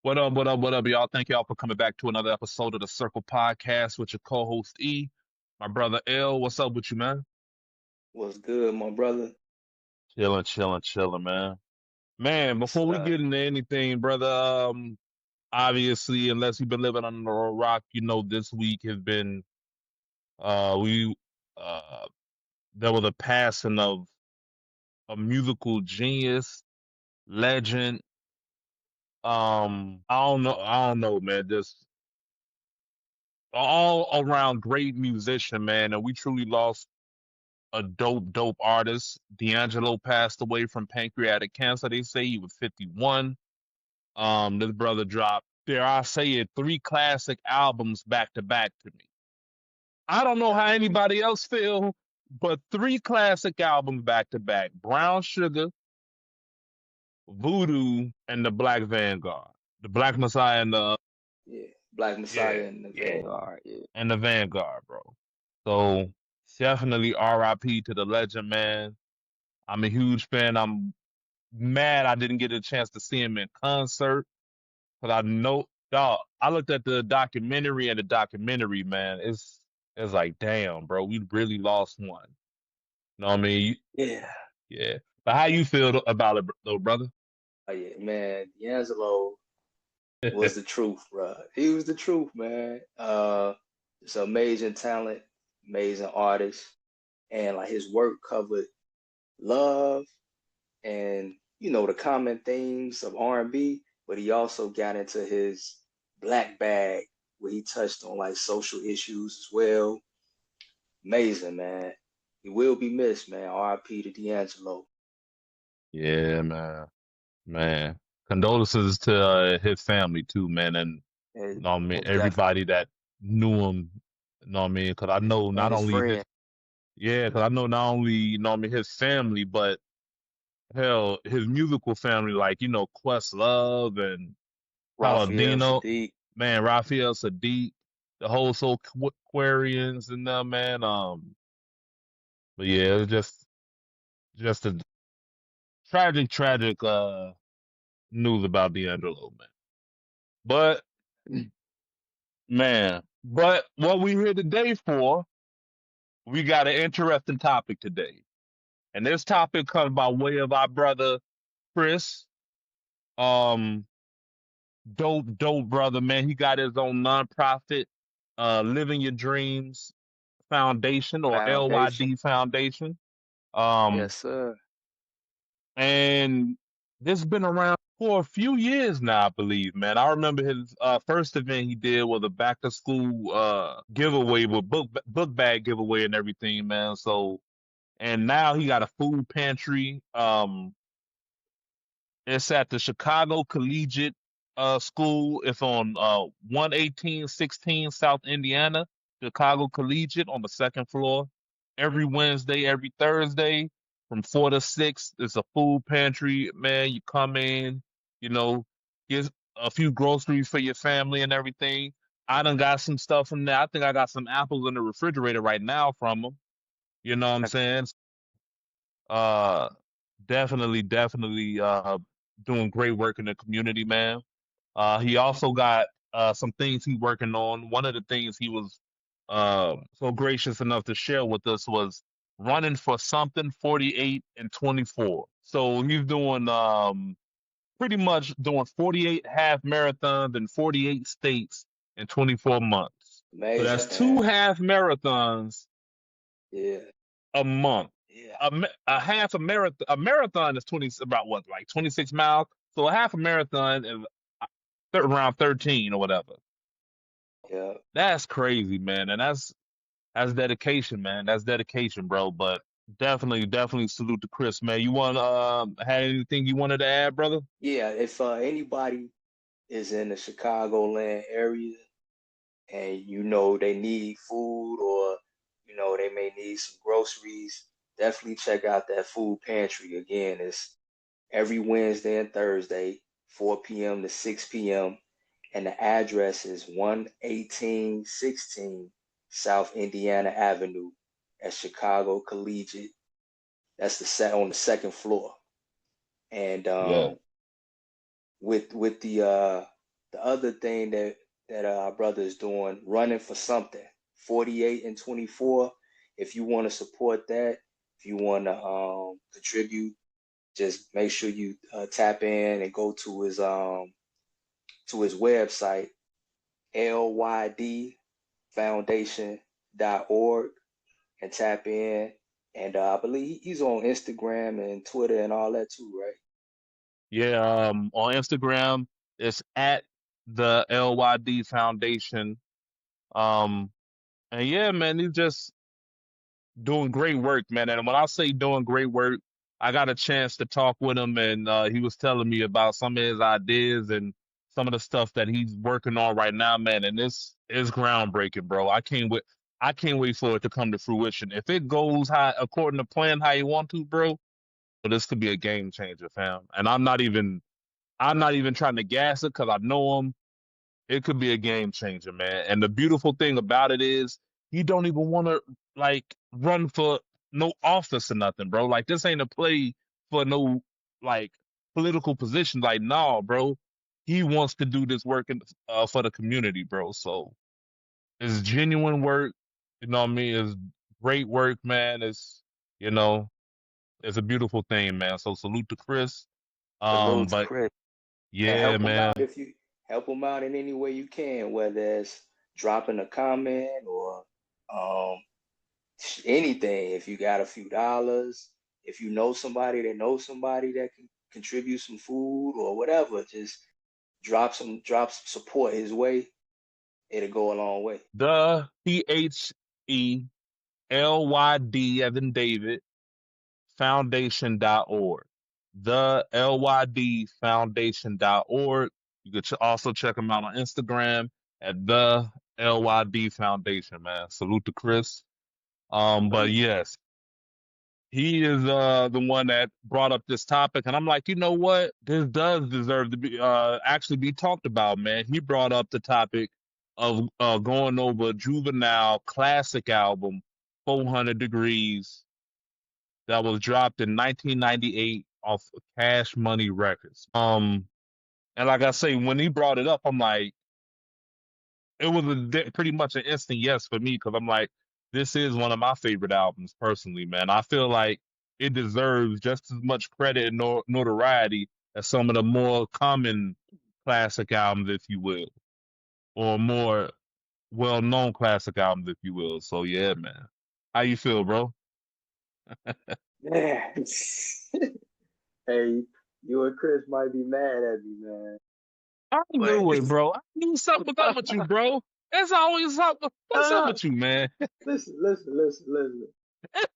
What up, what up, what up, y'all? Thank y'all for coming back to another episode of the Circle Podcast with your co-host E, my brother L. What's up with you, man? What's good, my brother? Chilling, chilling, chilling, man. Man, Yes, before we sir. get into anything, brother, obviously, unless you've been living under a rock, this week has been we uh there was a passing of a musical genius, legend. I don't know, man. Just all around great musician, man, and we truly lost a dope artist. D'Angelo passed away from pancreatic cancer. They say he was 51. This brother dropped, dare I say it, three classic albums back to back to me. I don't know Yeah, how anybody else feel, but three classic albums back to back: Brown Sugar, Voodoo, and the Black Vanguard, the Black Messiah, and the yeah. Black yeah, Messiah and the yeah, Vanguard. Yeah, and the Vanguard, bro. So definitely R.I.P. to the legend, man. I'm a huge fan. I'm mad I didn't get a chance to see him in concert. But I know, dog. I looked at the documentary and the documentary, man. It's like, damn, bro, we really lost one. You know what I mean? yeah. Yeah. But how you feel about it, though, brother? Oh yeah, man. D'Angelo was the truth, bro. He was the truth, man. Just amazing talent, amazing artist, and like his work covered love and the common themes of R&B, but he also got into his black bag where he touched on like social issues as well. Amazing, man. He will be missed, man. R.I.P. to D'Angelo. Yeah, man, man. Condolences to his family too, man, and you And know what I mean, most definitely. everybody that knew him. You know what I mean? Because I know And not his only his friend, yeah, because I know not only what I mean his family, but hell, his musical family, like Questlove and Raphael Paladino, Sadiq. man, Raphael Sadiq, the whole Soul Aquarians and them, man. But yeah, it's just a tragic news about D'Angelo, man. But man, but what we here today for, we got an interesting topic today. And this topic comes by way of our brother Chris. Um, dope brother, man. He got his own nonprofit, Living Your Dreams Foundation or Foundation. LYD Foundation. Um, Yes, sir. and this has been around for a few years now, I believe, man. I remember his first event he did was a back to school giveaway with book bag giveaway and everything, man. So and now he got a food pantry. It's at the Chicago Collegiate School. It's on 11816 South Indiana, Chicago Collegiate on the second floor. Every Wednesday, every Thursday from 4 to 6. It's a food pantry, man. You come in, you know, get a few groceries for your family and everything. I done got some stuff from there. I think I got some apples in the refrigerator right now from them. You know what I'm saying? Uh, definitely doing great work in the community, man. He also got some things he's working on. One of the things he was so gracious enough to share with us was running for something 48 and 24. So he's doing pretty much doing 48 half marathons in 48 states in 24 months. So that's Amazing, two man. half marathons Yeah. a month. Yeah. A half a marathon is 20 about what like 26 miles. So a half a marathon is around 13 or whatever. Yeah. That's crazy, man, and that's dedication, man. That's dedication, bro. But definitely salute to Chris, man. You want had anything you wanted to add, brother? Yeah. If anybody is in the Chicagoland area and they need food or they may need some groceries, definitely check out that food pantry. Again, it's every Wednesday and Thursday, 4 p.m. to 6 p.m. And the address is 11816 South Indiana Avenue at Chicago Collegiate. That's the set on the second floor. And Yeah, with the The other thing that our brother is doing, running for something, 48 and 24. If you want to support that, if you want to contribute, just make sure you tap in and go to his website, lydfoundation.org, and tap in. And I believe he's on Instagram and Twitter and all that too, right? Yeah, on Instagram, it's at the LYD Foundation. Um, and yeah, man, he's just doing great work, man. And when I say doing great work, I got a chance to talk with him, and he was telling me about some of his ideas and some of the stuff that he's working on right now, man. And this is groundbreaking, bro. I can't wait for it to come to fruition. If it goes how according to plan, how you want to, bro, so this could be a game changer, fam. And I'm not even trying to gas it because I know him. It could be a game changer, man. And the beautiful thing about it is he don't even want to like run for no office or nothing, bro. Like this ain't a play for no like political position. Like, nah, bro. He wants to do this work for the community, bro. So it's genuine work. You know what I mean? It's great work, man. You know, it's a beautiful thing, man. So salute to Chris. Salute to But Chris. And yeah, help him man. out if you help him out in any way you can, whether it's dropping a comment or um, anything. If you got a few dollars, if you know somebody that knows somebody that can contribute some food or whatever, just drop some support his way. It'll go a long way. The THELYD as in David Foundation.org. The LYD Foundation.org. You could also check them out on Instagram at the LYD Foundation, man. Salute to Chris. But yes, he is the one that brought up this topic, and I'm like, you know what? This does deserve to be actually be talked about, man. He brought up the topic of going over Juvenile classic album 400 Degrees that was dropped in 1998 off of Cash Money Records. And like I say, when he brought it up, I'm like, it was pretty much an instant yes for me because I'm like, this is one of my favorite albums personally, man. I feel like it deserves just as much credit and notoriety as some of the more common classic albums, if you will, or more well-known classic albums, if you will. So yeah, man. How you feel, bro? Yeah. Hey, you and Chris might be mad at me, man. I But knew it, bro. I knew something was up with you, bro. There's always something. What's up uh, with you, man? listen.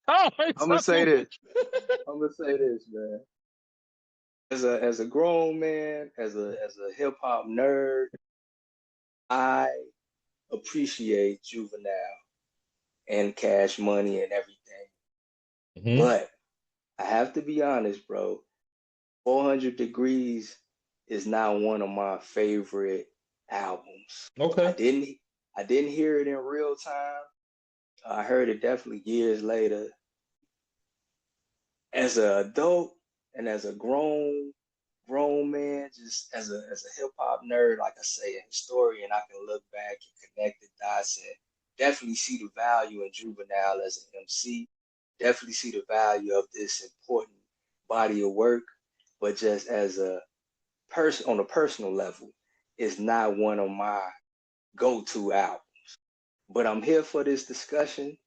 Always I'm gonna say something this. with you. I'm gonna say this, man. As a grown man, as a hip hop nerd, I appreciate Juvenile and Cash Money and everything. Hmm. But I have to be honest, bro. 400 Degrees is not one of my favorite albums. I Okay. didn't I didn't hear it in real time. I heard it definitely years later. As an adult and as a grown man, just as a hip hop nerd, like I say, a historian, I can look back and connect the dots and definitely see the value in Juvenile as an MC. Definitely see the value of this important body of work. But just as a person on a personal level, it's not one of my go-to albums. But I'm here for this discussion.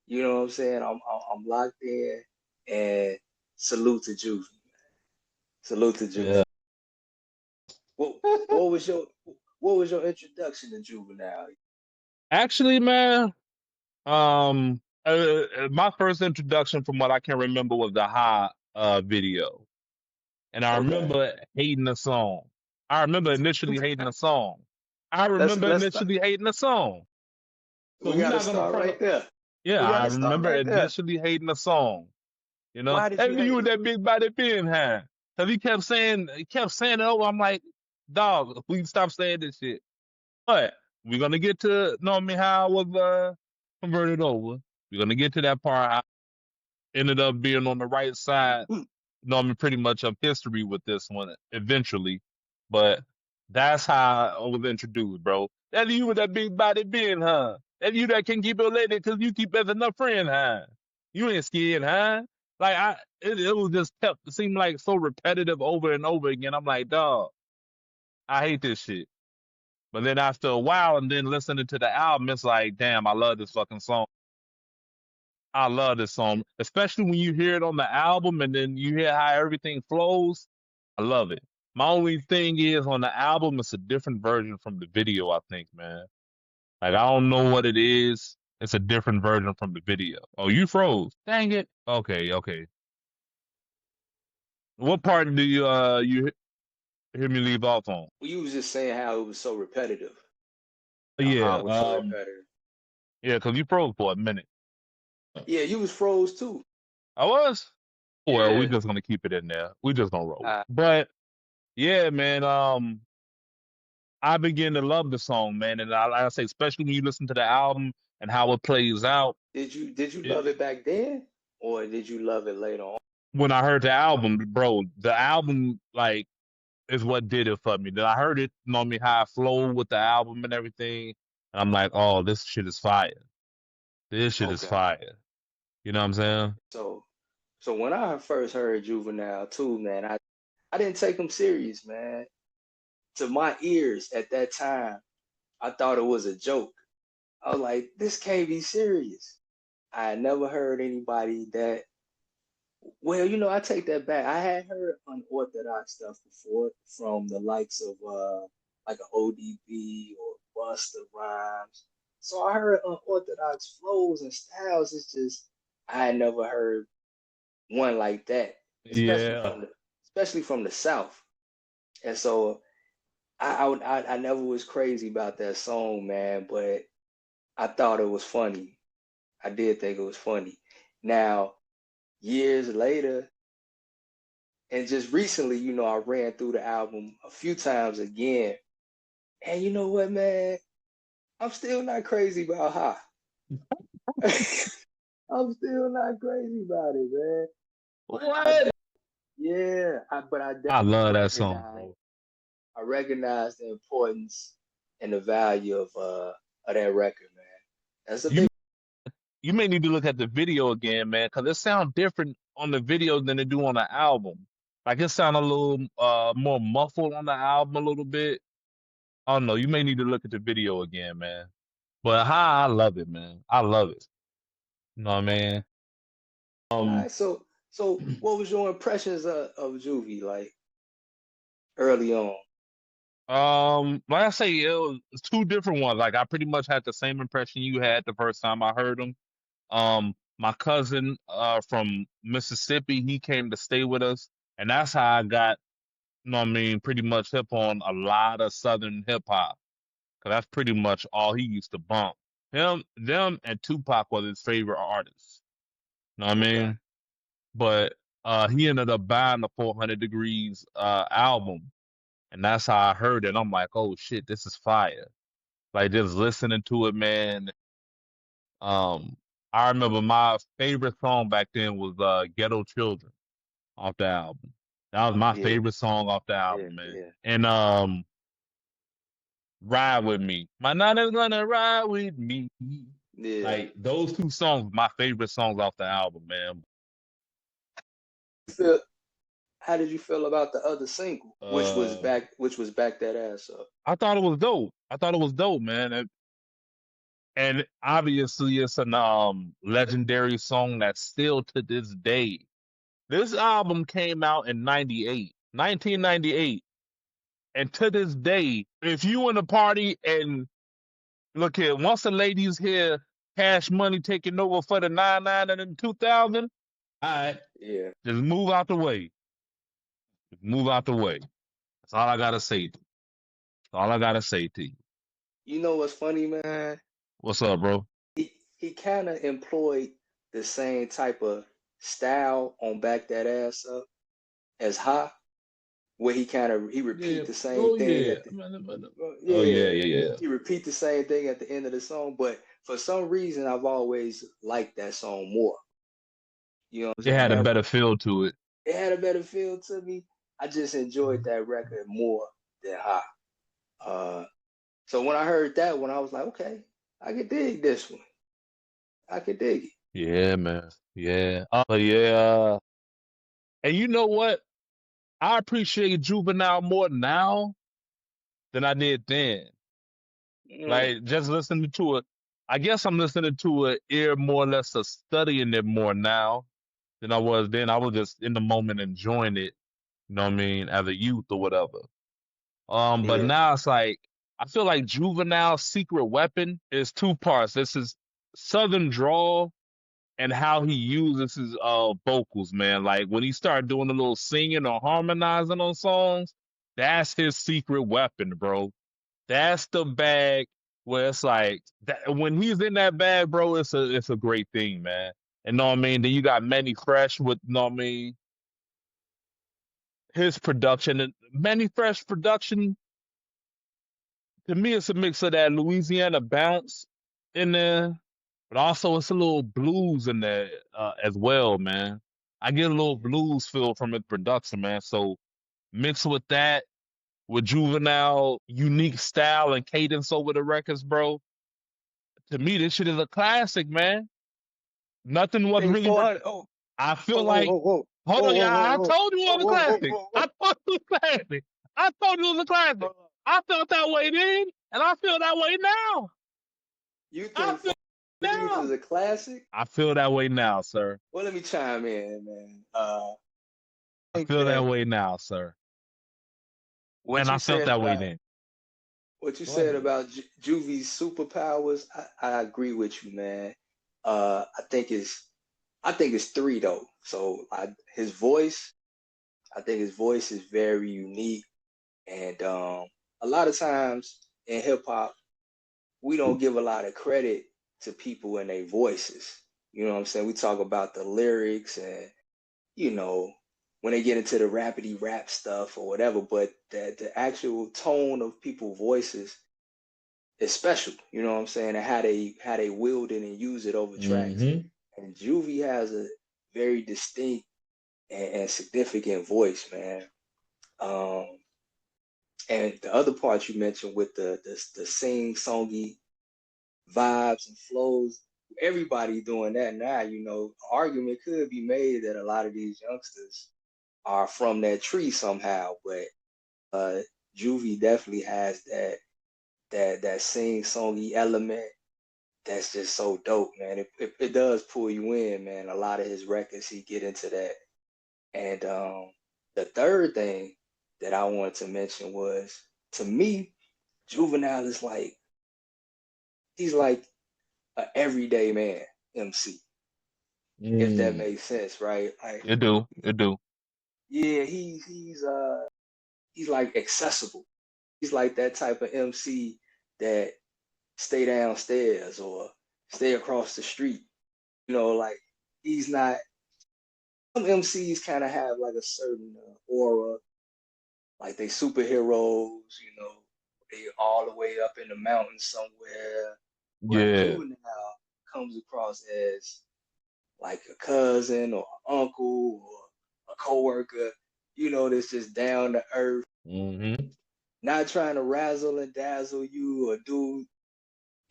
You know what I'm saying? I'm locked in, and salute to Juvie. Salute to Juvie. Yeah. What what was your what was your introduction to Juvenile? Actually, man, my first introduction from what I can remember was the High video. And I Okay. remember hating the song. I remember initially hating the song. I let's remember let's start. initially hating the song. So We we're gotta not gonna start front right up. there. Yeah, We I gotta start remember right there. initially hating the song. You know, Why did you and you hate with it? that big body being had. Cause he kept saying it over. I'm like, dog, we stop saying this shit. But we're gonna get to know me how I was converted over. We're gonna get to that part. I ended up being on the right side. Know me pretty much of history with this one eventually. But That's how I was introduced, bro. That you with that big body being, huh? That you that can keep your lady because you keep messing up friend, huh? You ain't scared, huh? Like it was just kept it seemed like so repetitive over and over again. I'm like, dog, I hate this shit. But then after a while, and then listening to the album, it's like, damn, I love this fucking song. I love this song, especially when you hear it on the album and then you hear how everything flows. I love it. My only thing is on the album, it's a different version from the video, I think, man. Like I don't know what it is. It's a different version from the video. Oh, you froze. Dang it. Okay, okay. What part do you hear me leave off on? Well, you was just saying how it was so repetitive. How Yeah, it was so repetitive. yeah, because you froze for a minute. Yeah, you was froze too. I was. Well, we Yeah. just gonna keep it in there. We just gonna roll with Uh, it. But yeah, man. I begin to love the song, man, and like I say, especially when you listen to the album and how it plays out. did you It, love it back then, or did you love it later on? when I heard the album, bro, the album like is what did it for me. Then I heard it, you know me, how I flow with the album and everything, and I'm like, oh, this shit is fire. This shit is Okay. fire. You know what I'm saying? So when I first heard Juvenile too, man, I didn't take him serious, man. To my ears at that time, I thought it was a joke. I was like, this can't be serious. I had never heard anybody that, well, I take that back. I had heard unorthodox stuff before from the likes of like a ODB or Busta Rhymes. So I heard unorthodox flows and styles. It's just I had never heard one like that, especially Yeah. from the South. And so I never was crazy about that song, man, but I thought it was funny. I did think it was funny. Now, years later, and just recently, I ran through the album a few times again. And you know what, man? I'm still not crazy about Ha. I'm still not crazy about it, man. What? Yeah, but I I definitely love that song, recognize bro. I recognize the importance and the value of that record, man. That's a You big. you may need to look at the video again, man, because it sounds different on the video than it do on the album. Like it sound a little more muffled on the album a little bit. I don't know. You may need to look at the video again, man. But I love it, man. I love it. You know what I mean? All Um, right, so what was your impressions of Juvie like early on? like I say, it was two different ones. Like I pretty much had the same impression you had the first time I heard them. My cousin from Mississippi, he came to stay with us, and that's how I got, you know what I mean, pretty much hip on a lot of Southern hip hop. Cause that's pretty much all he used to bump. Them and Tupac was his favorite artists. You know what I Okay. mean? But he ended up buying the 400 Degrees album, and that's how I heard it. I'm like, oh shit, this is fire. Like just listening to it, man. Um, I remember my favorite song back then was Ghetto Children off the album. That was my Yeah, favorite song off the yeah, album, man. yeah, And Ride With Me. My Nana's gonna ride with me. yeah. Like those two songs, my favorite songs off the album, man. Feel, how did you feel about the other single, Uh, which was back that ass up? I thought it was dope. I thought it was dope, man. And obviously, it's an legendary song that still to this day. This album came out in 98, 1998. And to this day, if you in a party and look here, once the ladies hear Cash Money taking over for the 99 and the 2000, all right, Yeah. just move out the way. Just move out the way. That's all I gotta say. That's all I gotta say to you. You know what's funny, man? What's up, bro? He kind of employed the same type of style on Back That Ass Up as Ha, where he Yeah. repeat the same Oh thing yeah. at the Oh yeah, yeah, yeah, yeah. he repeat the same thing at the end of the song. But for some reason, I've always liked that song more. You know what It I'm saying? had a That better feel to it. it had a better feel to me. I just enjoyed that record more than Ha. Uh, so when I heard that one, I was like, okay, I could dig this one. I could dig it. Yeah, man. Yeah. But yeah. And you know what? I appreciate Juvenile more now than I did then. Mm, Like just listening to it, I guess I'm listening to it ear more or less of studying it more now than I was then. I was just in the moment enjoying it, you know what I mean, as a youth or whatever. But yeah. now it's like I feel like Juvenile's secret weapon is two parts. This is Southern drawl and how he uses his vocals, man. Like when he started doing a little singing or harmonizing on songs, that's his secret weapon, bro. That's the bag where it's like that when he's in that bag, bro, it's a great thing, man. And know what I mean? Then you got Manny Fresh with know what I mean, his production and Manny Fresh production to me it's a mix of that Louisiana bounce in there, but also it's a little blues in there as well, man. I get a little blues feel from his production, man. So mixed with that, with Juvenile unique style and cadence over the records, bro. To me, this shit is a classic, man. Nothing was Think really. 400. Oh, I whoa, feel whoa, like. whoa, whoa, Hold whoa, on, whoa, yeah, whoa, I whoa, told you it whoa, was a whoa, whoa, classic. whoa, I whoa. told you it was a classic. I told you it was a classic. Hold on. I felt that way then, and I feel that way now. You I think feel 400 now. is a classic? I feel that way now, sir. Well, let me chime in, man. I I think feel that that way now, sir. what And you I felt said that way about then. what you Go said ahead. about Juvie's superpowers, I agree with you, man. Uh, I think it's I think it's three though. So his voice, I think his voice is very unique, and a lot of times in hip hop, we don't give a lot of credit to people and their voices. You know what I'm saying? We talk about the lyrics and you know when they get into the rapidy rap stuff or whatever, but the actual tone of people's voices is special. You know what I'm saying? And how they wield it and use it over tracks. Mm-hmm. And Juvie has a very distinct and significant voice, man. Um, and the other part you mentioned with the sing songy vibes and flows, everybody doing that now. Argument could be made that a lot of these youngsters are from that tree somehow, but uh, Juvie definitely has that sing songy element that's just so dope, man. It does pull you in, man. A lot of his records, he get into that. And the third thing that I wanted to mention was, to me, Juvenile is like he's like a everyday man MC, if that Mm. makes sense, right? Like, It do. It do. yeah, he's like accessible. He's like that type of MC that stay downstairs or stay across the street. Like he's not. Some MCs kind of have like a certain aura, like they superheroes. They all the way up in the mountains somewhere. But Yeah. Juvenile comes across as like a cousin or uncle or a coworker. That's just down to earth, Mm-hmm. not trying to razzle and dazzle you or do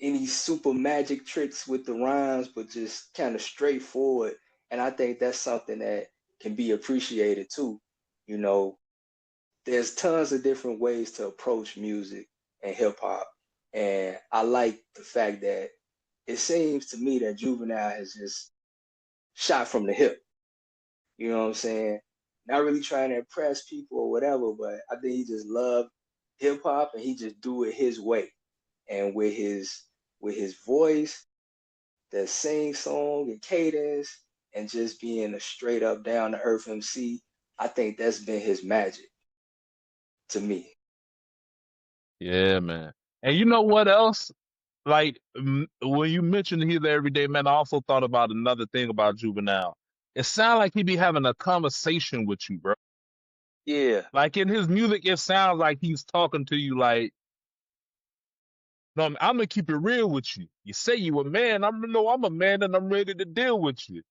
any super magic tricks with the rhymes, but just kind of straightforward. And I think that's something that can be appreciated too. You know, there's tons of different ways to approach music and hip hop. And I like the fact that it seems to me that Juvenile has just shot from the hip. You know what I'm saying? Not really trying to impress people or whatever, but I think he just loved hip hop and he just do it his way. And with his voice, the sing song and cadence, and just being a straight up down to earth MC, I think that's been his magic to me. Yeah, man. And you know what else? Like when you mentioned he's the everyday man, I also thought about another thing about Juvenile. It sounds like he be having a conversation with you, bro. Yeah, Like in his music, it sounds like he's talking to you. Like, no, I'm gonna keep it real with you. You say you a man. I'm a man, and I'm ready to deal with you.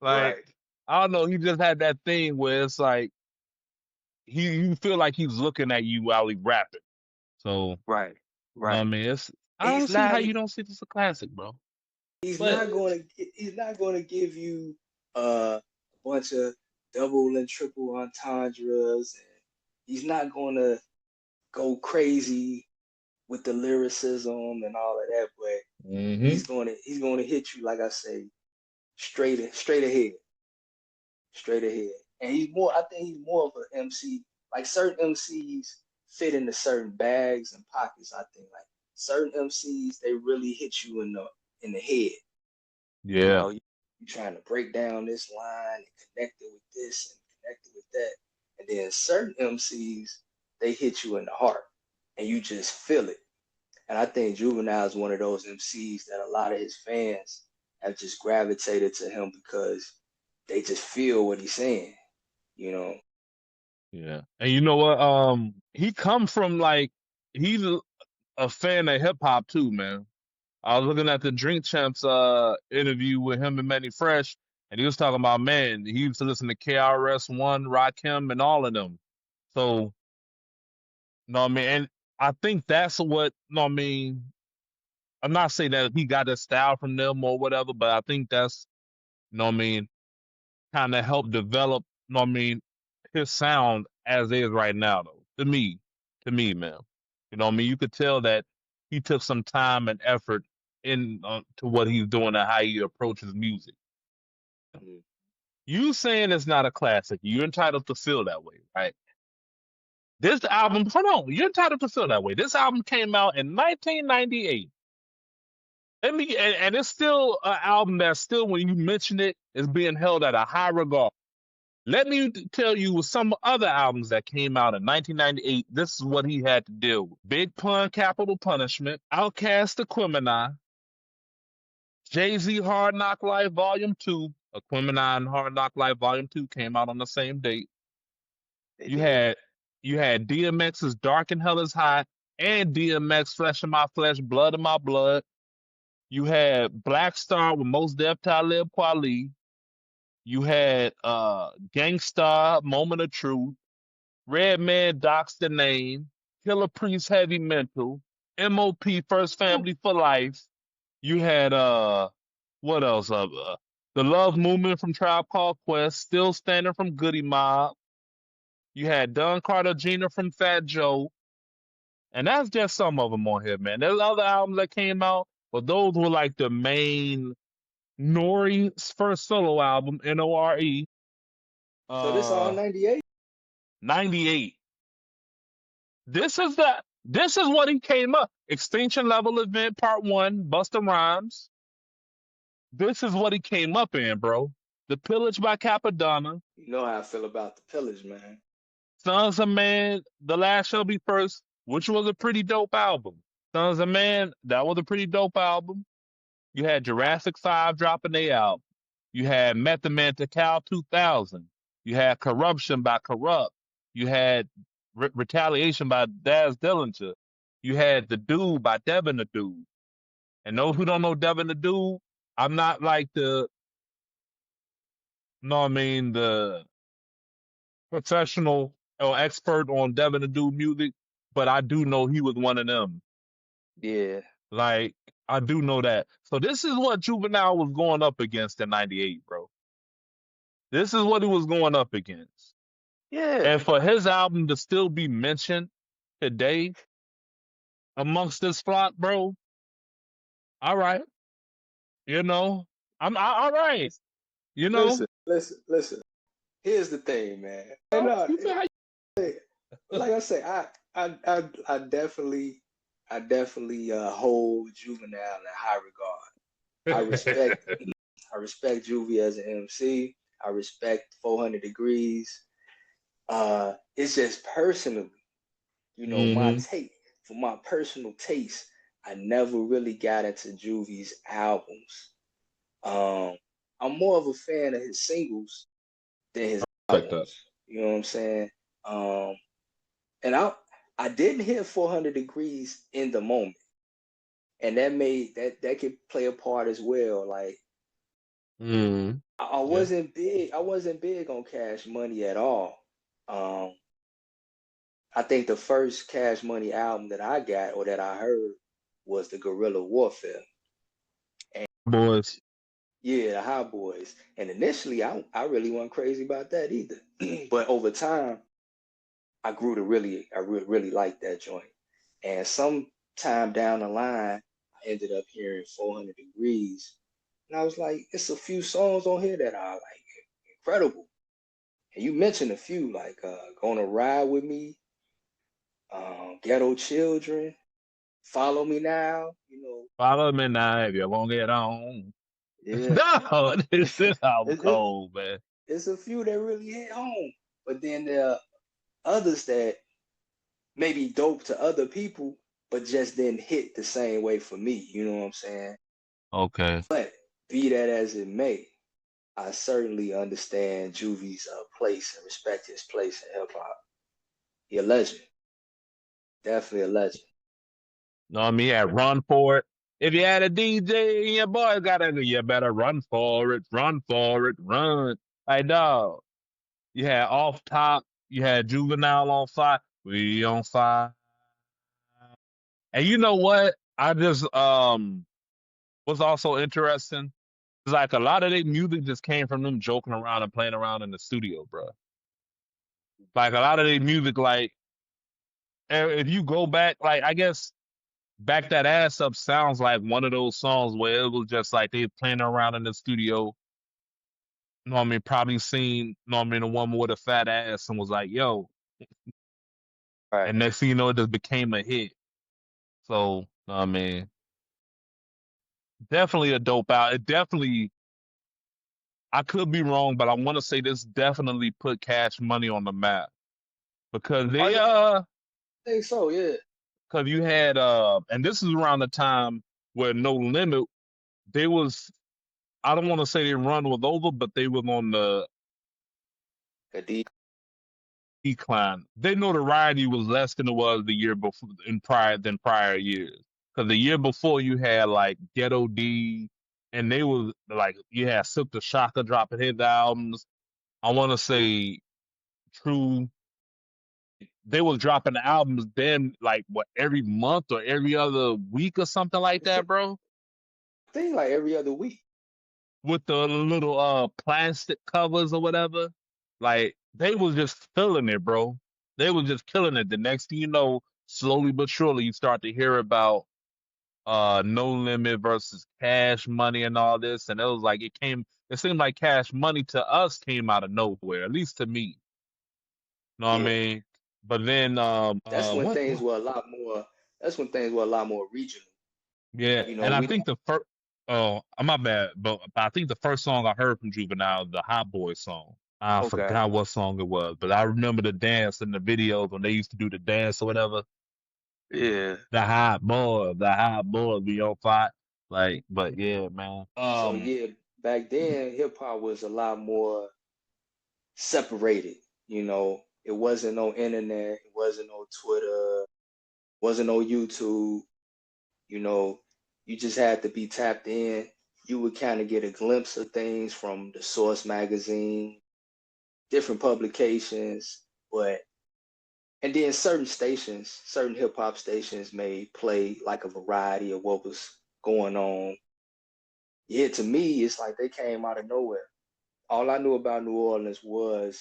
Like, right. I don't know. He just had that thing where it's like you feel like he's looking at you while he rapping. So, Right, no, I right. mean, I And don't see how you don't see this a classic, bro. But he's not going to give you a bunch of double and triple entendres, and he's not going to go crazy with the lyricism and all of that. But hmm he's going to hit you, like I say, straight ahead, straight ahead. And he's more. I think he's more of an MC. Like certain MCs fit into certain bags and pockets. I think like certain MCs they really hit you in the head. You yeah, know, you're trying to break down this line and connect it with this and connect it with that. And then certain MCs, they hit you in the heart and you just feel it. And I think Juvenile is one of those MCs that a lot of his fans have just gravitated to him because they just feel what he's saying, you know. yeah. And you know what? He come from like he's a fan of hip hop too, man. I was looking at the Drink Champs interview with him and Manny Fresh, and he was talking about, man, he used to listen to KRS One, Rakim, and all of them. So, no, I mean, and I think that's what, no, I mean, I'm not saying that he got his style from them or whatever, but I think that's, I mean, kind of helped develop, I mean, his sound as is right now, though. To me, man. I mean, you could tell that he took some time and effort in to what he's doing and how he approaches music. Mm. You saying it's not a classic, you're entitled to feel that way, right? This album, hold on, you're entitled to feel that way. This album came out in 1998. And it's still an album that still, when you mention it, is being held at a high regard. Let me tell you some other albums that came out in 1998. This is what he had to deal with. Big Pun, Capital Punishment, Outkast, Aquemini, Jay-Z, Hard Knock Life, Volume 2. Aquemini and Hard Knock Life, Volume 2 came out on the same date. They You did. had you had DMX's Dark and Hell is Hot and DMX Flesh of My Flesh, Blood of My Blood. You had Black Star with Mos Def, Talib Kweli. You had Gangstar, Moment of Truth. Redman Docs the Name, Killer Priest Heavy Mental, MOP First Ooh. Family for Life. You had what else? The Love Movement from Tribe Called Quest, Still Standing from Goody Mob. You had Don Cartagena from Fat Joe, and that's just some of them on here, man. There's other albums that came out, but those were like the main. Nori's first solo album, Nore, So this all uh, 98? 98. This is what he came up. Extinction Level Event Part One, Busta Rhymes. This is what he came up in, bro. The Pillage by Capadonna, You know how I feel about the pillage, man. Sons of Man, The Last Shall Be First, which was a pretty dope album. Sons of Man, that was a pretty dope album. You had Jurassic 5 dropping their album. You had Method Man to Cal 2000. You had Corruption by Corrupt. You had Retaliation by Daz Dillinger. You had The Dude by Devin the Dude. And those who don't know Devin the Dude, I'm not like no, I mean, the professional or expert on Devin the Dude music, but I do know he was one of them. Yeah. Like, I do know that. So this is what Juvenile was going up against in 98, bro. This is what he was going up against. Yeah. And for his album to still be mentioned today amongst this flock, bro, all right. You know, all right. You know, Listen. Here's the thing, man. And you feel how like I say, I definitely hold Juvenile in high regard. I respect I respect Juvie as an MC. I respect 400 Degrees. It's just personally, my mm-hmm. take. For my personal taste, I never really got into Juvie's albums. Um, I'm more of a fan of his singles than his Respect that. albums. You know what I'm saying? Um, and I didn't hit 400 Degrees in the moment, and that could play a part as well. Like Mm-hmm. I Yeah. wasn't big. I wasn't big on Cash Money at all. Um, I think the first Cash Money album that I got or that I heard was the Guerrilla Warfare. And Boys. yeah, the Hot Boys. And initially, I really wasn't crazy about that either. But over time, I grew to really like that joint. And some time down the line, I ended up hearing 400 Degrees. And I was like, it's a few songs on here that are like incredible. And you mentioned a few, like Gonna Ride With Me, Ghetto Children, Follow Me Now, Follow me now if you won't get on. yeah. No, this is album It, it, cold, man. it's a few that really hit home. But then there are others that may be dope to other people, but just didn't hit the same way for me. You know what I'm saying? Okay. But be that as it may, I certainly understand Juvie's place and respect his place in hip hop. He a legend, definitely a legend. Know what I mean? Yeah, run for it. If you had a DJ and your boy you better run for it, run for it, run. Like, dog, you had off top, you had Juvenile on fire, we on fire. And you know what? I just was also interesting. It's like a lot of their music just came from them joking around and playing around in the studio, bro. Like a lot of their music, like if you go back, like I guess Back That Ass Up sounds like one of those songs where it was just like they playing around in the studio. You know what I mean? Probably seen, you know what I mean, a woman with a fat ass and was like, yo. Right. And next thing you know, it just became a hit. So, you know what I mean, definitely a dope out. It definitely, I could be wrong, but I want to say this definitely put Cash Money on the map because Oh, they, yeah, I think so. Yeah. because you had, and this is around the time where No Limit, they was, I don't want to say their run was over, but they was on the Khalid. decline. Their notoriety was less than it was the year before than prior years. Because the year before you had like Ghetto D, and they was like you had Silk the Shocker dropping his albums. I want to say True. They was dropping the albums then like what every month or every other week or something like It seems that, bro. like every other week. With the little plastic covers or whatever. Like they was just killing it, bro. They was just killing it. The next thing you know, slowly but surely you start to hear about No Limit versus Cash Money and all this. And it was like it seemed like Cash Money to us came out of nowhere, at least to me. Know what I Yeah. mean? But then That's when what things were a lot more. That's when things were a lot more regional. yeah, You know, and I we don't. think the first I'm my bad, but I think the first song I heard from Juvenile, the Hot Boy song. I Okay. forgot what song it was, but I remember the dance in the videos when they used to do the dance or whatever. Yeah. The hot boy be on fire. Like, but yeah, man. So yeah, back then hip hop was a lot more separated. It wasn't no internet, it wasn't no Twitter, wasn't no YouTube. You know, you just had to be tapped in. You would kind of get a glimpse of things from the Source magazine, different publications, but and then certain hip hop stations may play like a variety of what was going on. Yeah, to me, it's like they came out of nowhere. All I knew about New Orleans was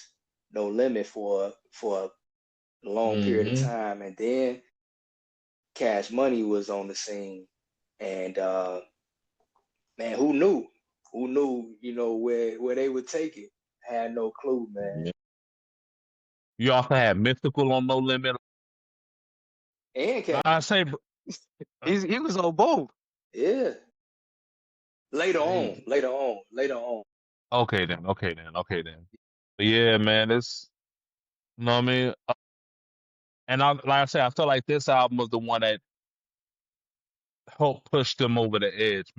No Limit for a long period of Mm-hmm. time, and then Cash Money was on the scene, and man, who knew? Who knew? Where they would take it. I had no clue, man. Yeah. You also had Mystical on No Limit. And Cash, I say, He was on both. yeah. hey, Later on. okay then. But yeah, man, it's you know what I mean. And like I said, I feel like this album was the one that helped push them over the edge.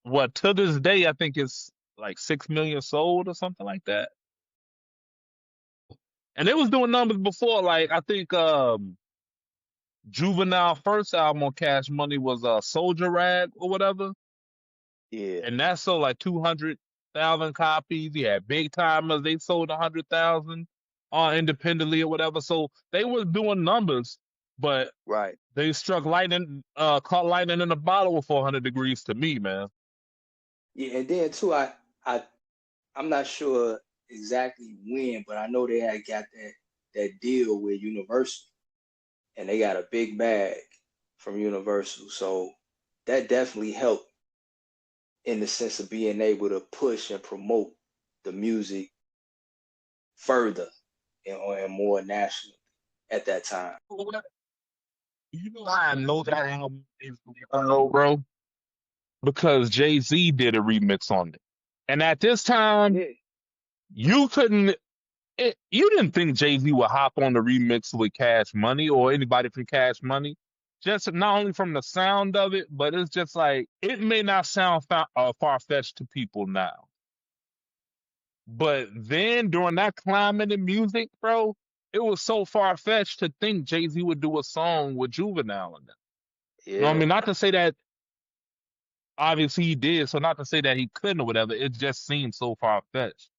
What to this day I think it's like 6 million sold or something like that. And they was doing numbers before, like I think Juvenile first album on Cash Money was Soldier Rag or whatever. Yeah. And that sold like 200,000 copies. Yeah, Big Timers, they sold 100,000. independently or whatever. So they were doing numbers, but Right. they struck lightning, caught lightning in a bottle with 400 degrees to me, man. Yeah, and then too, I I'm not sure exactly when, but I know they had got that deal with Universal, and they got a big bag from Universal. So that definitely helped in the sense of being able to push and promote the music further and more national at that time. You know how I know that album is low, bro? Because Jay-Z did a remix on it. And at this time, Yeah, you couldn't you didn't think Jay-Z would hop on the remix with Cash Money or anybody from Cash Money. Just not only from the sound of it, but it's just like it may not sound far-fetched to people now. But then during that climate in music, bro, it was so far-fetched to think Jay-Z would do a song with Juvenile in it. You know what I yeah, mean? Not to say that obviously he did, so not to say that he couldn't or whatever. It just seemed so far-fetched.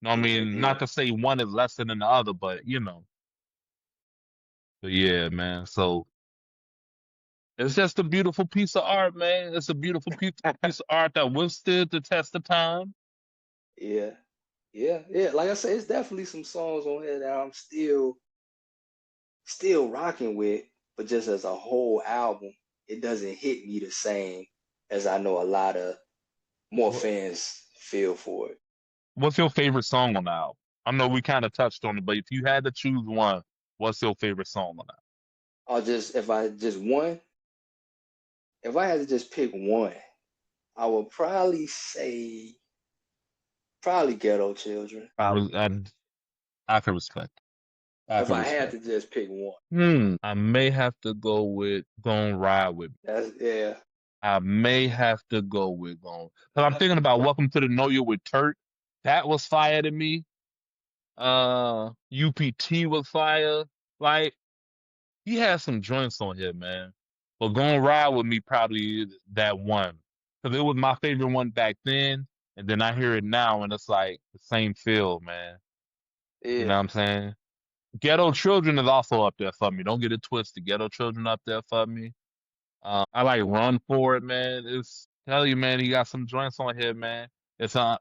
You know what I yeah, mean? yeah, Not to say one is less than the other, but you know. But yeah, man. So it's just a beautiful piece of art, man. It's a beautiful piece of art that withstood the test of time. yeah, yeah. Like I said, it's definitely some songs on here that I'm still rocking with, but just as a whole album, it doesn't hit me the same as I know a lot of more What, fans feel for it. what's your favorite song on the album? I know we kind of touched on it, but if you had to choose one, what's your favorite song on that? Or just if I had to just pick one, I would probably say probably Ghetto Children. I can respect. I If can I had respect. to just pick one. I may have to go with "Gonna Ride with Me." That's yeah. I may have to go with "Gone." Cause I'm thinking about "Welcome to the Know You" with Turk. That was fire to me. UPT was fire. Like he has some joints on here, man. But "Gonna Ride with Me" probably is that one. Cause it was my favorite one back then, and then I hear it now, and it's like the same feel, man. You know Yeah. what I'm saying? Ghetto Children is also up there for me. Don't get it twisted. Ghetto Children up there for me. I like Run For It, man. It's tell you, man, he got some joints on here, man. It's a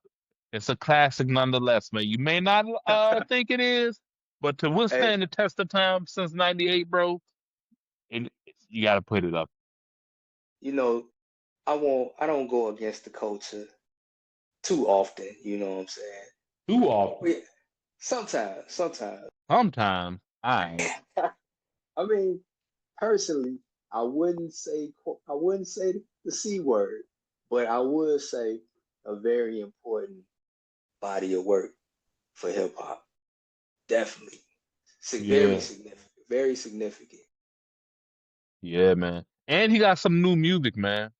it's a classic nonetheless, man. You may not think it is, but to Hey, withstand the test of time since '98, bro, you gotta put it up. you know, I don't go against the culture too often, you know what I'm saying? Too often. But sometimes. Sometimes I ain't. I mean, personally, I wouldn't say the C word, but I would say a very important body of work for hip hop. Definitely. Very Yeah, significant. Very significant. yeah, man. And he got some new music, man.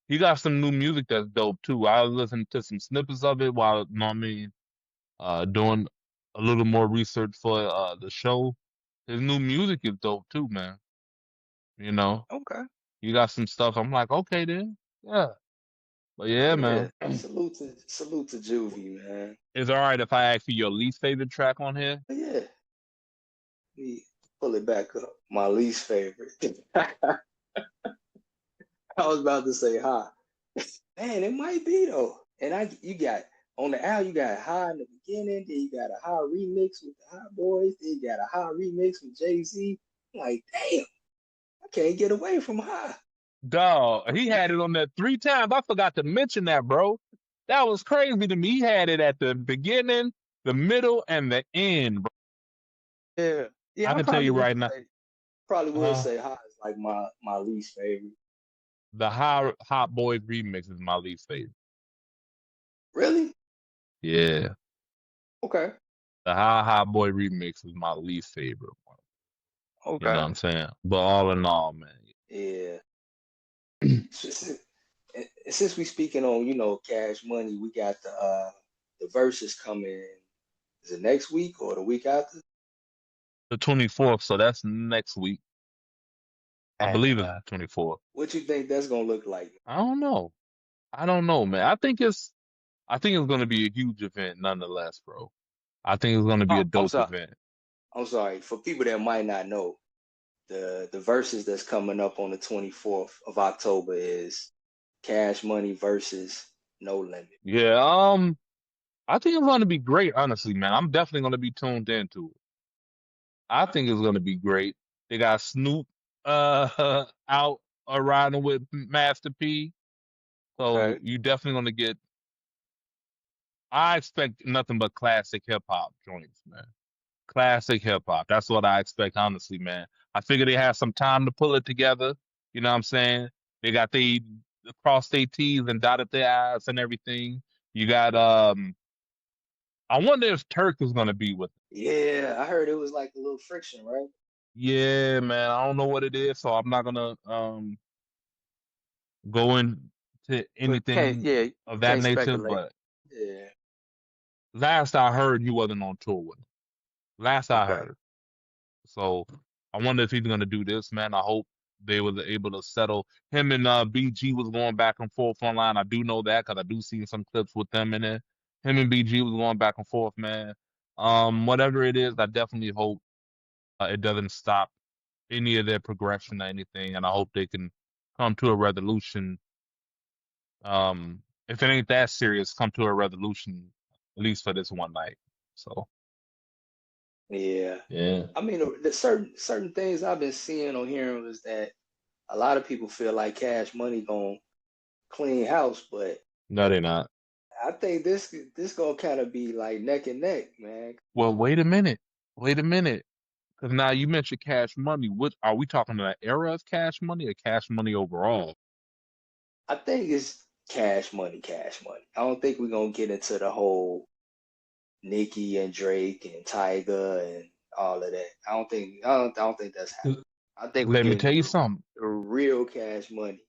He got some new music that's dope too. I listened to some snippets of it while, you know what I mean, doing a little more research for the show. His new music is dope too, man. You know, Okay. you got some stuff. I'm like, okay then, yeah. But yeah, Yeah. man, Salute to Juvie, man. it's all right if I ask you your least favorite track on here. But yeah, me pull it back up. My least favorite. I was about to say high. Man, it might be though. And you got on the album, you got high in the beginning, then you got a high remix with the Hot Boys, then you got a high remix with Jay-Z. Like, damn, I can't get away from high. Dog, he had it on there 3 times. I forgot to mention that, bro. That was crazy to me. He had it at the beginning, the middle, and the end, bro. Yeah. I Yeah, I can tell probably you would right now, say uh, Say high is like my least favorite. the Hot Boys remix is my least favorite. Really? Yeah, Okay. the Hot Boy remix is my least favorite one. You know what okay. I'm saying? But all in all, man. Yeah. Since we speaking on, Cash Money, we got the verses coming. Is it next week or the week after? The 24th, so that's next week. I And believe it's the 24th. What you think that's gonna look like? I don't know. I don't know, man. I think it's gonna be a huge event nonetheless, bro. I think it's gonna be a I'm dope sorry. event. I'm sorry. For people that might not know, the verses that's coming up on the 24th of October is Cash Money versus No Limit. Yeah, I think it's gonna be great, honestly, man. I'm definitely gonna be tuned into it. I think it's gonna be great. They got Snoop out riding with Master P. So Okay. you definitely gonna get I expect nothing but classic hip hop joints, man. Classic hip hop. That's what I expect, honestly, man. I figure they have some time to pull it together. You know what I'm saying? They got they crossed their T's and dotted their I's and everything. You got I wonder if Turk is gonna be with it. Yeah, I heard it was like a little friction, right? Yeah, man. I don't know what it is, so I'm not gonna go into But can't anything yeah, of that can't nature, speculate. but Yeah. last I heard he wasn't on tour with him. Last I Okay. heard. So I wonder if he's gonna do this, man. I hope they were able to settle. Him and BG was going back and forth online. I do know that because I do see some clips with them in it. Him and BG was going back and forth, man. Whatever it is, I definitely hope it doesn't stop any of their progression or anything, and I hope they can come to a resolution. If it ain't that serious, come to a resolution at least for this one night. So Yeah. yeah, I mean, the certain things I've been seeing or hearing was that a lot of people feel like Cash Money gonna clean house, but no, they're not. I think this gonna kind of be like neck and neck, man. Well, wait a minute. Wait a minute. Because now you mentioned Cash Money. What are we talking about? Era of Cash Money or Cash Money overall? I think it's Cash Money, Cash Money. I don't think we're gonna get into the whole Nicki and Drake and Tyga and all of that. I don't think that's happening. 'Cause I think we're let me getting tell you something. the real Cash Money.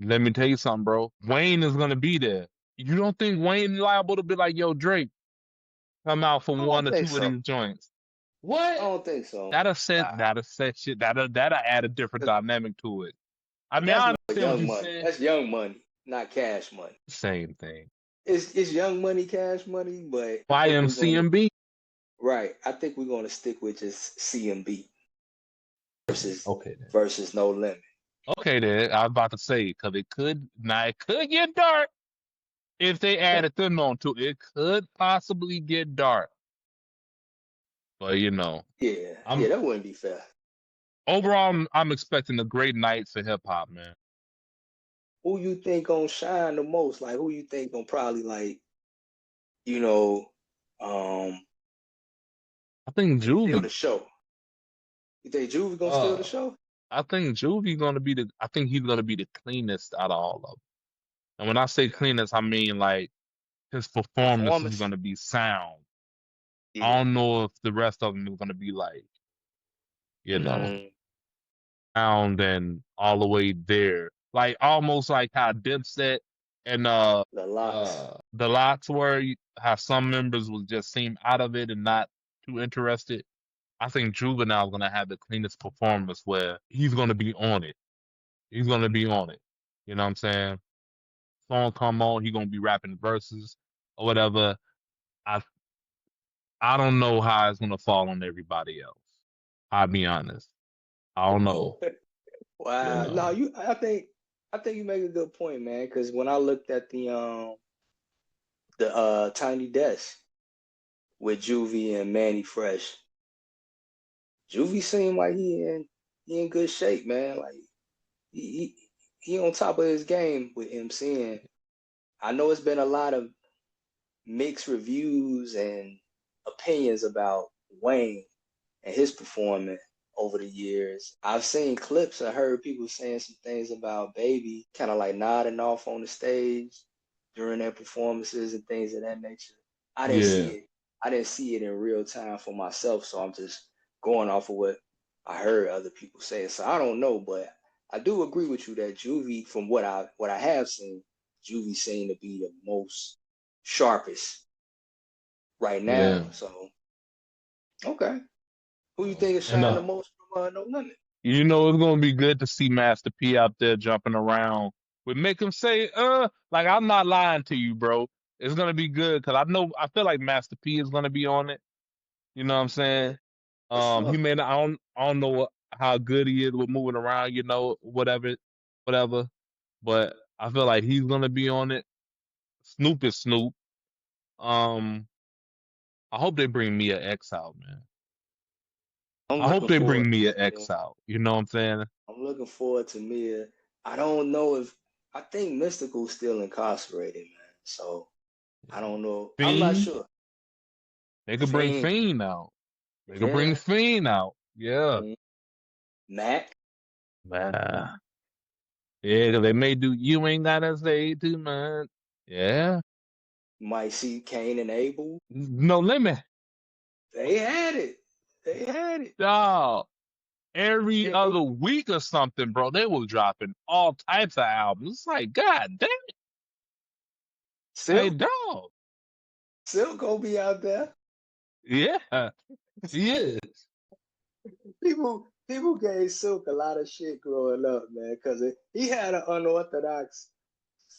Let me tell you something, bro. Wayne is gonna be there. You don't think Wayne liable to be like, yo, Drake, come out for I one don't or think two of so. these joints? I What? don't think so. That'll set shit. That'll add a different 'Cause dynamic to it. I mean, that's I more understand what Young you're Money. saying. That's Young Money, not Cash Money. Same thing. It's Young Money, Cash Money, but I think we're gonna YMCMB. right. I think we're gonna stick with just CMB versus Okay then. No limit. Okay then. I was about to say because it could get dark if they added them on to it. It could possibly get dark. But Yeah, yeah, I'm that wouldn't be fair. overall I'm expecting a great night for hip hop, man. Who you think gonna shine the most? Like who you think gonna probably you know, um, I think steal Juvie. the show? You think Juvie gonna steal the Uh, show? I think Juvie gonna be the. I think he's gonna be the cleanest out of all of them. And when I say Okay. cleanest, I mean like his performance is Performance? gonna be sound. I Yeah. don't know if the rest of them is gonna be like you know Mm, sound and all the way there, like almost like how Dipset and the locks. the Lots were. How some members will just seem out of it and not too interested. I think Juvenile is gonna have the cleanest performance where he's gonna be on it. He's gonna be on it. You know what I'm saying? Song come on, he gonna be rapping verses or whatever. I I don't know how it's gonna fall on everybody else. I'll be honest. I don't know. You Wow. No, know. I think you make a good point, man. Because when I looked at the Tiny Desk with Juvie and Manny Fresh, Juvie seemed like he in good shape, man. Like he he on top of his game with MCing. I know it's been a lot of mixed reviews and opinions about Wayne and his performance over the years. I've seen clips. I heard people saying some things about Baby, kind of like nodding off on the stage during their performances and things of that nature. I didn't see Yeah. it. I didn't see it in real time for myself, so I'm just going off of what I heard other people say. So I don't know, but I do agree with you that Juvie, from what I have seen, Juvie seemed to be the most sharpest right now. Yeah. So okay, who you So, think is and shining the most from No Limit? it's gonna be good to see Master P out there jumping around. We make him say, like I'm not lying to you, bro. It's gonna be good because I feel like Master P is gonna be on it. You know what I'm Yeah, saying? for He sure. may not, I don't know how good he is with moving around, whatever. But I feel like he's gonna be on it. Snoop is Snoop. Um, I hope they bring Mia X out, man. I'm I hope looking they forward bring Mia to Mia. X out. You know what I'm saying? I'm looking forward to Mia. I don't know if I think Mystical's still incarcerated, man. So I don't know. I'm not Fiend, sure. they could bring Fiend, Fiend out. They could bring yeah. Fiend out. Yeah, Mm. Mac man. Yeah, 'cause they may do. You ain't gotta say too much. Yeah, might see Cain and Abel. no limit. They had it. They had it. Dog. Every And other week or something, bro. They was dropping all types of albums. It's like, God damn, Silk, like dog. Silk gonna be out there. Yeah, he is People gave Silk a lot of shit growing up, man, because he had an unorthodox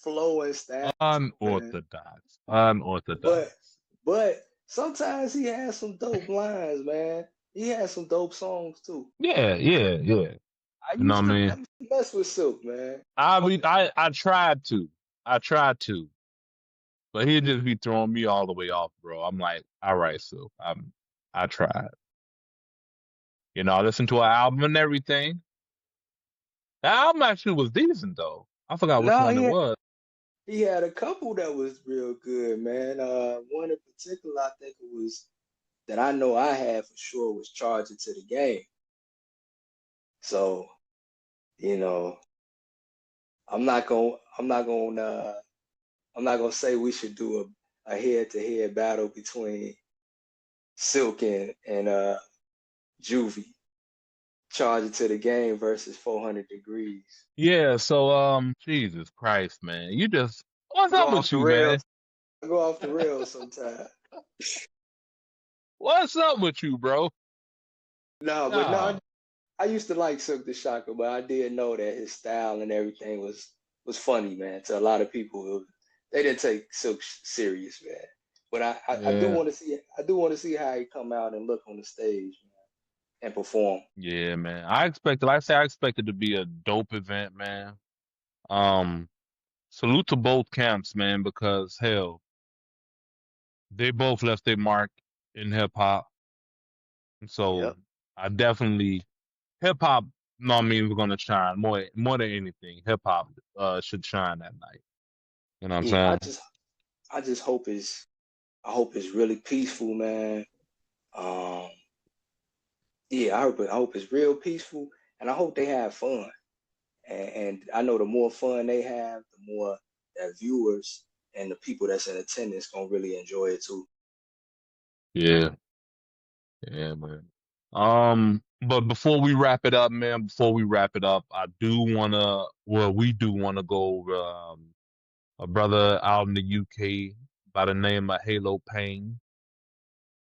flow and style, man. unorthodox, But unorthodox. but sometimes he has some dope lines, man. He has some dope songs too. Yeah, yeah, yeah. You know what I I mean? used to mess with Silk, man. I I tried to, but he'd just be throwing me all the way off, bro. I'm like, all right, so I tried. You know, I listened to an album and everything. The album actually was decent though. I forgot which No, one it was. he had a couple that was real good, man. One in particular, I think it was that I know I had for sure was Charging to the Game. So, you know, I'm not gonna I'm not gonna say we should do a head-to-head battle between Silk and Juvie. Charging to the Game versus 400 Degrees. Yeah, so Jesus Christ, man. What's Go up off with the you, man? rails. I go off the rails sometimes. What's up with you, bro? No, but no, No. I used to like Silk the Shocker, but I did know that his style and everything was funny, man. To a lot of people, they didn't take Silk serious, man. But I do Yeah. want to see how he come out and look on the stage, man, and perform. Yeah, man. I expected to be a dope event, man. Um, salute to both camps, man, because hell, they both left their mark in hip hop. So Yep. I definitely hip hop, no, I mean we're gonna shine more than anything. Hip hop should shine that night. You know what I'm Yeah, saying? I just I hope it's really peaceful, man. Um, yeah, I hope it's real peaceful, and I hope they have fun. And I know the more fun they have, the more that viewers and the people that's in attendance gonna really enjoy it too. Yeah, yeah, man. But before we wrap it up, man, we do wanna go over a brother out in the UK by the name of Halo Payne.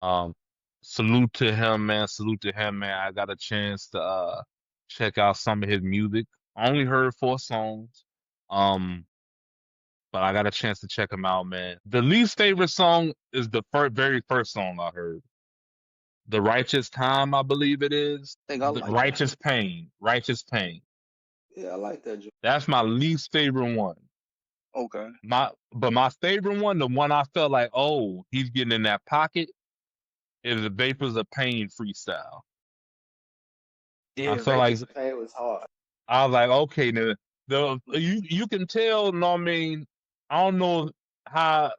Um, salute to him, man. Salute to him, man. I got a chance to check out some of his music. I only heard 4 songs. Um, but I got a chance to check him out, man. The least favorite song is the very first song I heard. The Righteous Time, I believe it is. I think I The like that. Righteous Pain. Righteous Pain. Yeah, I like that. That's my least favorite one. Okay. My favorite one, the one I felt like, oh, he's getting in that pocket, is the Vapors of Pain freestyle. I Yeah, Yeah. felt like Vapors of Pain was hard. I was like, okay, you can tell, no, I mean, I don't know how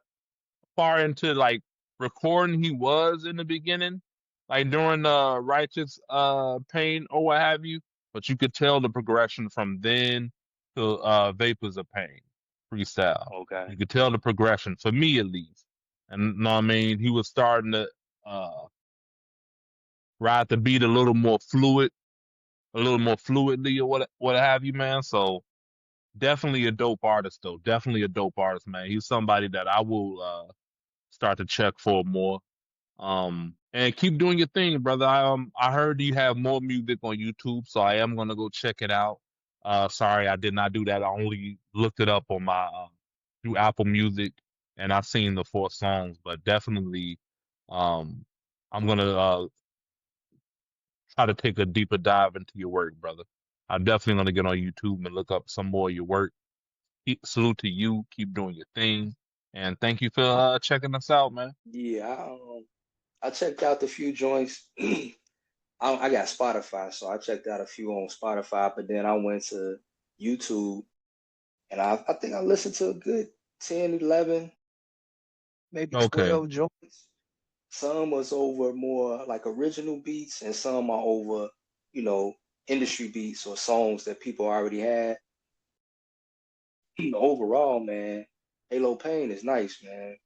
far into like recording he was in the beginning, like during the Righteous Pain or what have you, but you could tell the progression from then to Vapors of Pain freestyle. Okay. You could tell the progression for me at least. And no, I mean, he was starting to ride the beat a little more fluidly or what have you, man. So definitely a dope artist though. Definitely a dope artist, man. He's somebody that I will start to check for more. And keep doing your thing, brother. I heard you have more music on YouTube, so I am gonna go check it out. Sorry I did not do that. I only looked it up on my through Apple Music. and I've seen the 4 songs, but definitely, um, I'm gonna try to take a deeper dive into your work, brother. I'm definitely gonna get on YouTube and look up some more of your work. Salute to you. Keep doing your thing, and thank you for checking us out, man. Yeah, I checked out the few joints. I got Spotify, so I checked out a few on Spotify, but then I went to YouTube and I think I listened to a good 10, 11, maybe Okay. 12 joints. Some was over more like original beats, and some are over, you know, industry beats or songs that people already had. Overall, man, Halo Pain is nice, man.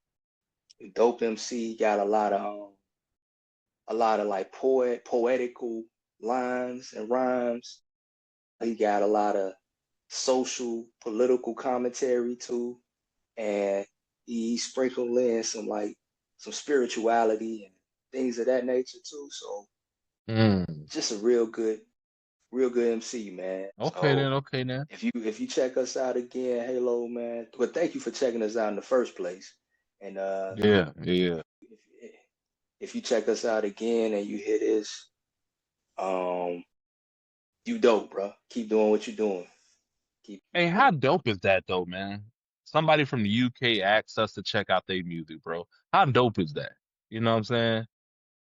Dope MC got a lot of like poetical lines and rhymes. He got a lot of social, political commentary too, and he sprinkled in some spirituality and things of that nature too. So Mm. just a real good MC, man. Okay So then. Okay then. if you check us out again, Halo, man. But thank you for checking us out in the first place. And Yeah. Yeah. if, if you check us out again and you hear this, um, you dope, bro. Keep doing what you're doing. Keep Hey, doing how it. dope is that though, man? Somebody from the UK asked us to check out their music, bro. How dope is that? You know what I'm saying?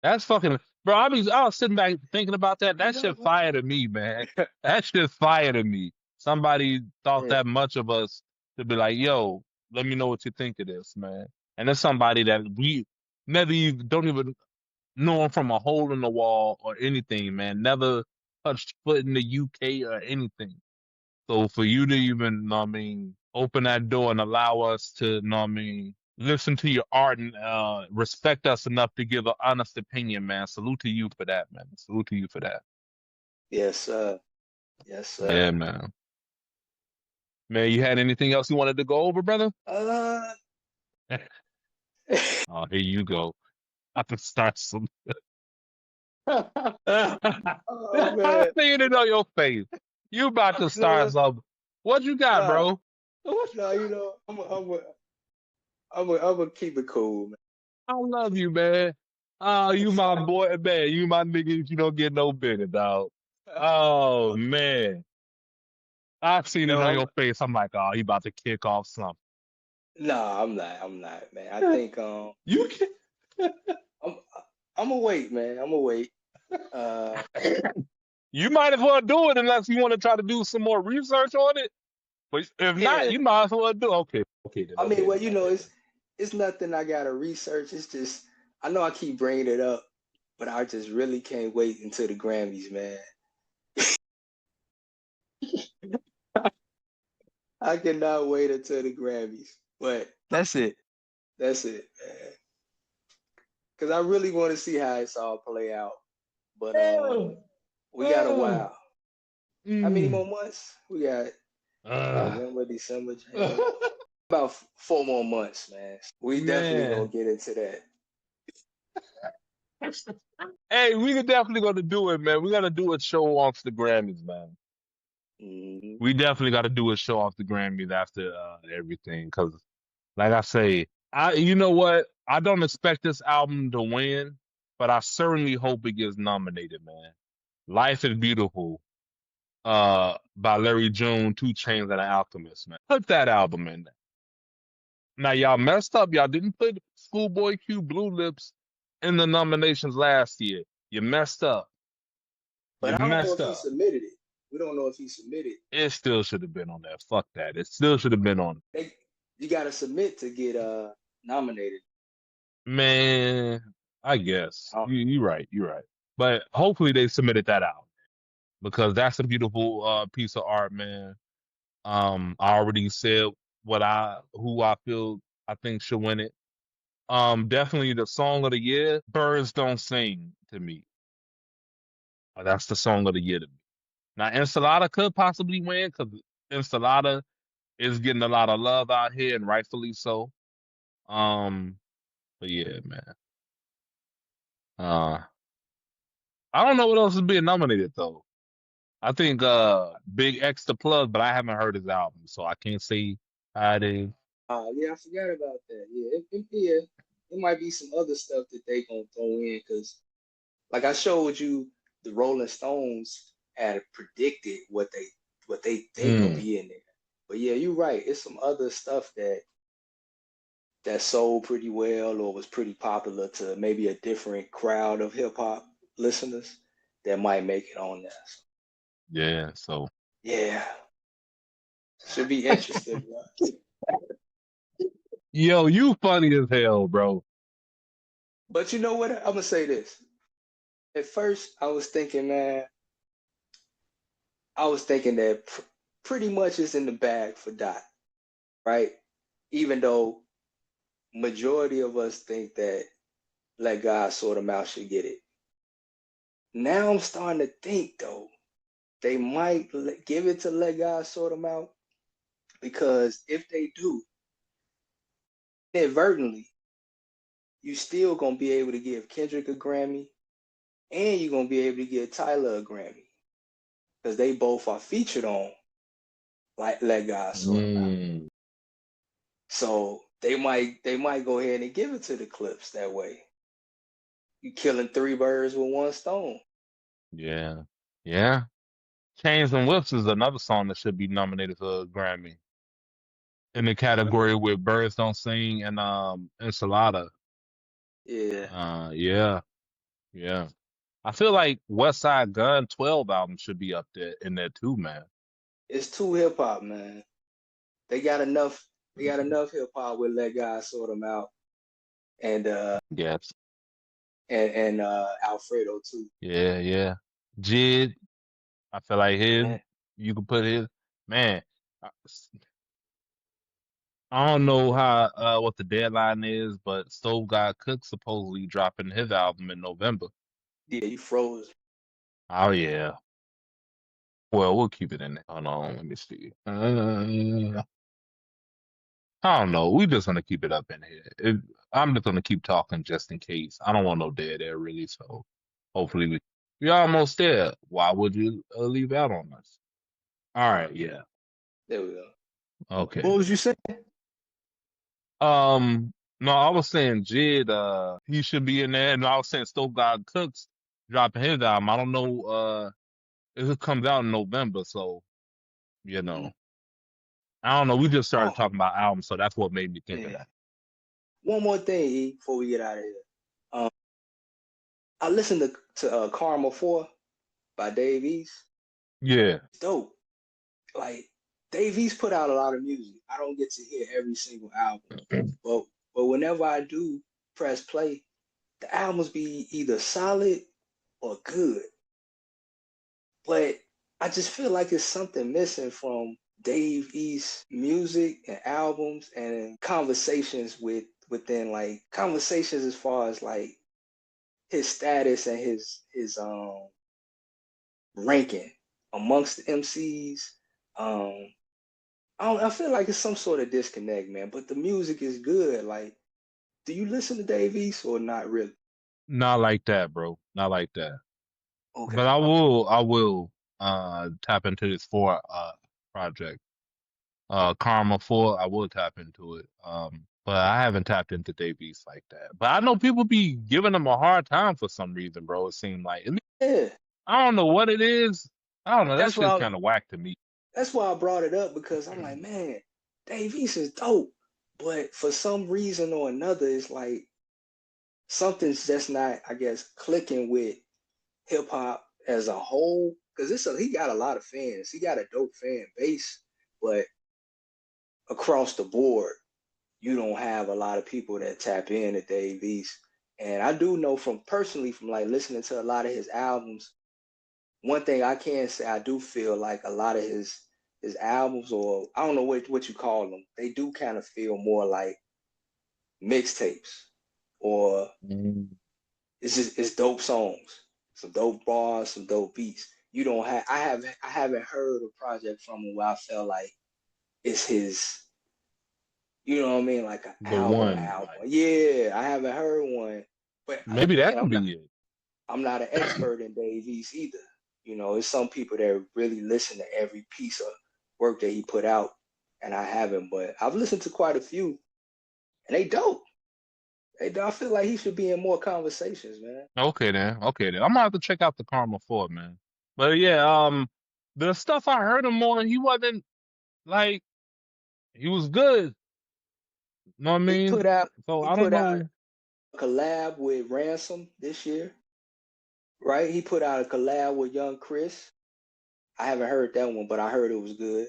That's fucking, bro. I was sitting back thinking about that. You That know shit fire to me, man. what? That shit fire to me. Somebody thought Yeah. that much of us to be like, yo, let me know what you think of this, man. And it's somebody that we never even don't even know him from a hole in the wall or anything, man. Never touched foot in the UK or anything. So for you to even, know what I mean, open that door and allow us to, know what I mean, listen to your art and respect us enough to give an honest opinion, man. Salute to you for that, man. Salute to you for that. Yes, sir. Yes, Yeah, sir. man. Man, you had anything else you wanted to go over, brother? Uh, Oh, here you go. I can start some. oh I man, see it on your face. You about to you know start what? something. What you got, Nah, bro? nah, I'm gonna keep it cool, man. I love you, man. Oh, you my boy, man. You my nigga. You don't get no bigger, dog. Oh man, I've seen it on No, your face. I'm like, oh, he about to kick off something. nah, I'm not, man. I think You can. I'm I'm gonna wait, man. I'm gonna wait. Uh, You might as well do it unless you want to try to do some more research on it. But if not, yeah. you might as well do. Okay, okay then, I mean, okay well, then, okay then. it's nothing I gotta research. It's just I know I keep bringing it up, but I just really can't wait until the Grammys, man. I cannot wait until the Grammys. But That's it. that's it, man. Because I really want to see how it's all play out. But Oh, we got a oh, while. How many mm, more months? We got uh, November, December, January. About 4 more months, man. We definitely gonna man. get into that. Hey, we are definitely gonna do it, man. We gotta do a show off the Grammys, man. Hmm. We definitely got to do a show off the Grammys after everything, because, like I say, you know what? I don't expect this album to win, but I certainly hope it gets nominated, man. Life is Beautiful, by Larry June, 2 Chainz, and the Alchemist, man. Put that album in there. Now y'all messed up. Y'all didn't put Schoolboy Q, Blue Lips in the nominations last year. You messed up. You But I don't know messed if he up. submitted it. We don't know if he submitted. It still should have been on there. Fuck that. It still should have been on. They, you got to submit to get nominated. Man, I guess Oh, you're right. You're right. But hopefully they submitted that out because that's a beautiful piece of art, man. I already said who I feel I think should win it. Definitely the song of the year. Birds Don't Sing to me. That's the song of the year to me. Now Ensalada could possibly win because Ensalada is getting a lot of love out here and rightfully so. Um, but yeah, man. Uh, I don't know what else is being nominated though. I think Big X the Plug, but I haven't heard his album, so I can't say how it is. Yeah, I forgot about that. Yeah, yeah, it might be some other stuff that they gonna throw in because, like I showed you, the Rolling Stones had predicted what they think will Mm. be in there. But yeah, you're right. It's some other stuff that sold pretty well or was pretty popular to maybe a different crowd of hip hop listeners that might make it on there. So, Yeah, so yeah, should be interesting, bro. yo, you funny as hell, bro. But you know what? I'm gonna say this. At first, I was thinking, man, I was thinking that pretty much is in the bag for Dot, right? Even though majority of us think that Let God Sort Him Out should get it. Now I'm starting to think though they might give it to Let God Sort Him Out because if they do, inadvertently, you still gonna be able to give Kendrick a Grammy and you're gonna be able to give Tyler a Grammy because they both are featured on like Let God Sort Him Out. Mm. So they might go ahead and give it to the Clips that way. You killing three birds with one stone. Yeah. Yeah. Chains and Whips is another song that should be nominated for a Grammy in the category with Birds Don't Sing and Enchilada. Yeah, Yeah, yeah. I feel like West Side Gun 12 album should be up there in there too, man. it's too hip hop, man. They got enough. They got enough hip hop with Let God Sort Them Out and Yes. Alfredo too. Yeah, yeah. Jid, I feel like his, Yeah, you could put his, man. I I don't know how what the deadline is, but Stove God Cook supposedly dropping his album in November. yeah, you froze. Oh yeah. Well, we'll keep it in there. Hold on, let me see. I don't know. We just gonna keep it up in here. I'm just gonna keep talking just in case. I don't want no dead air really. So hopefully we're almost there. Why would you leave out on us? All right, yeah, There we go. okay. What was you saying? No, I was saying Jid, he should be in there, and I was saying Stove God Cooks dropping his album. I don't know, it comes out in November, so you Mm-hmm. know, I don't know. We just started Oh, talking about albums, so that's what made me think of yeah. that. One more thing, E, before we get out of here. Um, I listened to Karma 4 by Dave East. Yeah. It's dope. Like Dave East put out a lot of music. I don't get to hear every single album, but whenever I do press play, the albums be either solid or good. But I just feel like it's something missing from Dave East's music and albums and conversations within like conversations as far as like his status and his ranking amongst the MCs. Um I feel like it's some sort of disconnect, man. But the music is good. Like, do you listen to Dave East or not really? Not like that, bro. Not like that. But Okay. I will tap into this four project. Karma 4, I will tap into it. But I haven't tapped into Davies like that. But I know people be giving him a hard time for some reason, bro. It seemed like Yeah. I don't know what it is. I don't know. That That's shit's why kind of whack to me. that's why I brought it up because I'm like, man, Dave East is dope. But for some reason or another, it's like something's just not, I guess, clicking with hip hop as a whole. Because he got a lot of fans. He got a dope fan base, but across the board, you don't have a lot of people that tap in at Dave East. And I do know from personally from like listening to a lot of his albums, one thing I can say I do feel like a lot of his albums, or I don't know what you call them, they do kind of feel more like mixtapes, or Mm. it's dope songs, some dope bars, some dope beats. You don't have I haven't heard a project from him where I felt like it's his, you know what I mean, like an The album one, album. like Yeah, I haven't heard one, but maybe that again, could be it. I'm not an expert in Dave East either. You know, it's some people that really listen to every piece of work that he put out and I haven't, but I've listened to quite a few, and they dope. They dope. I feel like he should be in more conversations, man. Okay then. Okay then. I'm gonna have to check out the Karma 4, man. But yeah, the stuff I heard him on, he wasn't like he was good. You know what I He mean? put out So he I don't put out know. a collab with Ransom this year, right? He put out a collab with Young Chris. I haven't heard that one, but I heard it was good.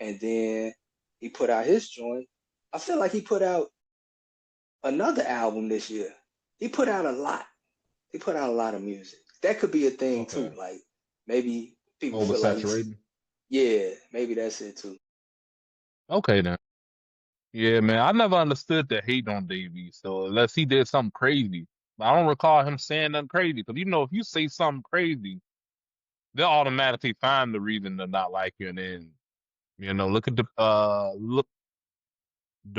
And then he put out his joint. I feel like he put out another album this year. He put out a lot. He put out a lot of music. That could be a thing too. Okay. Like maybe people feel like Oversaturating. yeah, maybe that's it too. Okay then. Yeah, man. I never understood the hate on Davey. So unless he did something crazy. But I don't recall him saying nothing crazy. Because if you say something crazy, they'll automatically find the reason to not like you. And then, look at the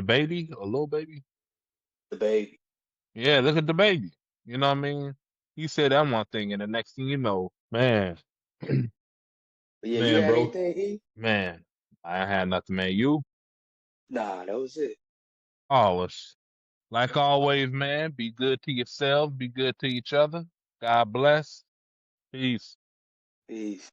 baby or little baby. The baby. Yeah, look at the baby. You know what I mean? You said that one thing, and the next thing you know, man, But yeah, you man, had bro, anything, E? man, I had nothing, man. You Nah, that was it. always, like always, man. Be good to yourself. Be good to each other. God bless. Peace. Peace.